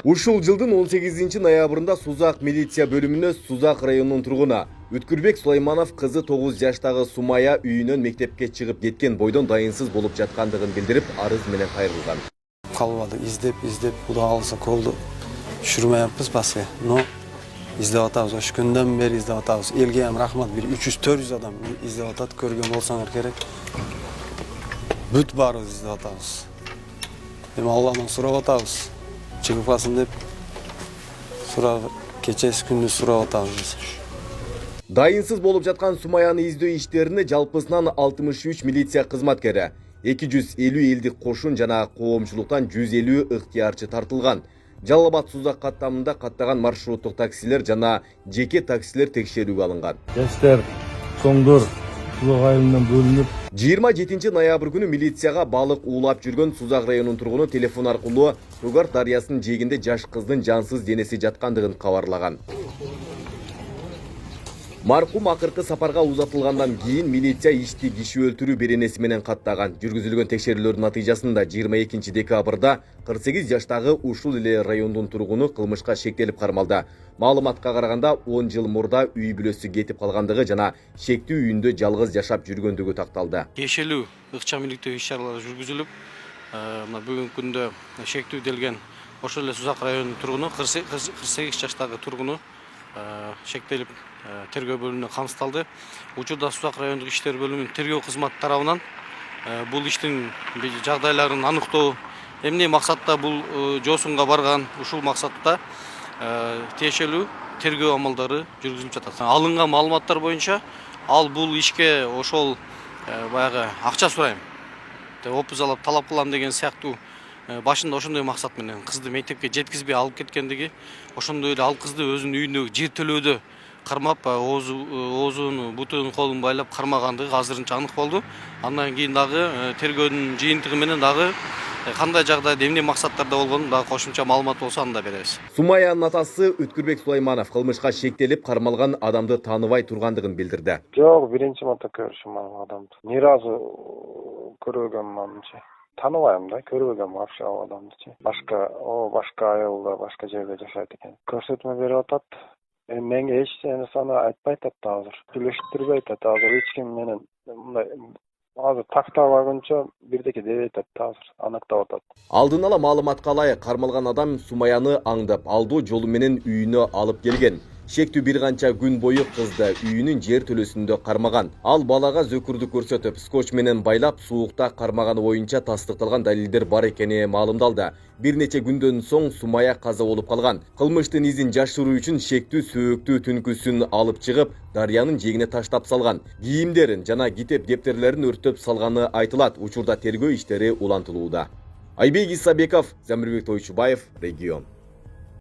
Ушул жылдын 18-ноябрында Сузак милиция бөлүмүнө Сузак районунун тургуну Өткүрбек Сулайманов кызы 9 жаштагы Сумая үйүнөн мектепке чыгып кеткен бойдон дайынсыз болуп жаткандыгын билдирип, арыз менен кайрылган. Калбады, издеп, куда алса колду түшүрмөйаппыз басы. Но издеп атабыз, ош күндөн бери издеп атабыз. Элге ham рахмат, бир 300-400 адам издеп атат, көргөн болсоңор керек. Бүт баарыбыз издеп атабыз. Эми Алладан сурап атабыз. Чыгып калсын деп сурап, кечеси күндүз сурап атабыз. Дайынсыз болуп жаткан Сумаяны издөө иштерине жалпысынан 63 милиция кызматкери, 250 элдик кошун жана коомчулуктан 150 ыктыярчы тартылган. Жалал Абад Сузак каттамында каттаган маршруттук таксилер жана жеке таксилер текшерүүгө алынган. Жаштар, чоңдор Сузак айылынан бөлүнүп 27 ноябрь күнү милицияга балык уулап жүргөн Сузак районунун тургуну телефон аркылуу Тугарт дарыясынын жээгинде жаш кыздын жансыз денеси жаткандыгын кабарлаган. Маркум акыркы сапарга узатылгандан кийин милиция ишти киши өлтүрүү беренеси менен каттаган. Жүргүзүлгөн текшерүүлөрдүн натыйжасында 22 декабрда 48 жаштагы ушул эле райондун тургуну кылмышка шектелип кармалды. Маалыматка караганда 10 жыл мурда үй бүлөсү кетип калгандыгы жана шектүү үйүндө жалгыз жашап жүргөндүгү такталды. Тиешелүү ыкчам иликтөө иш-чаралары жүргүзүлүп, мына бүгүнкү күндө шектүүделген ошол эле Сузак районунун тургуну 48 жаштагы тургуну шектелип тергөө бөлүмүнө камсыздалды. Учурда Сузак райондук иштер бөлүмүнүн тергөө кызматы тарабынан бул иштин жагдайларын аныктоо, эмне максатта бул жоосунга барган, ушул максатта тиешелүү тергөө амалдары жүргүзүлүп жатат. Алынган маалыматтар боюнча ал бул ишке ошол баягы акча сурайм, опуз алып талап кылам деген сыяктуу башында ошондой максат менен кызды мектепке жеткизбей алып кеткендиги, ошондой эле ал кызды өзүнүн үйүндөгү жер төлөөдө кармап, оозун, бутун, колун байлап кармагандыгы азырынча анык болду. Андан кийин дагы тергөөнүн жыйынтыгы менен дагы кандай жагдайда эмне максаттарда болгонун дагы кошумча маалымат болсо аны да беребиз. Сумаянын атасы Өткүрбек Сулайманов кылмышка шектелип кармалган адамды тааныбай тургандыгын билдирди. Жок, биринчи марта көрүшүм ал адамды. Ни разу көрбөгөм анча. Таныбайм да, көрбөгөм вообще ал адамды. Башка айылда, башка жерде жашайт экен. Көрсөтмө берип атат. Менге эч нерсени айтпай атат азыр. Сүйлөштүрбөй атат азыр эч ким менен мындай азыр тактап алгынча бирдеке дебей атат азыр, аныктап атат. Алдын ала маалыматка ылайык кармалган адам Сумаяны аңдап, алдоо жолу менен үйүнө алып келген. Шектүү бир канча күн бою кызды үйүнүн жер төлөсүндө кармаган. Ал балага зөкүрдү көрсөтүп, скотч менен байлап, суукта кармаганы боюнча тастыкталган далилдер бар экени маалымдалды. Бир нече күндөн соң Сумая каза болуп калган. Кылмыштын изин жашыруу үчүн шектүү сөөктүү түнкүсүн алып чыгып, дарыянын жээгине таштап салган. Кийимдерин жана китеп дептерлерин өртөп салганы айтылат. Учурда тергөө иштери улантылууда. Айбек Исабеков, Замирбек Тойчубаев, Регион.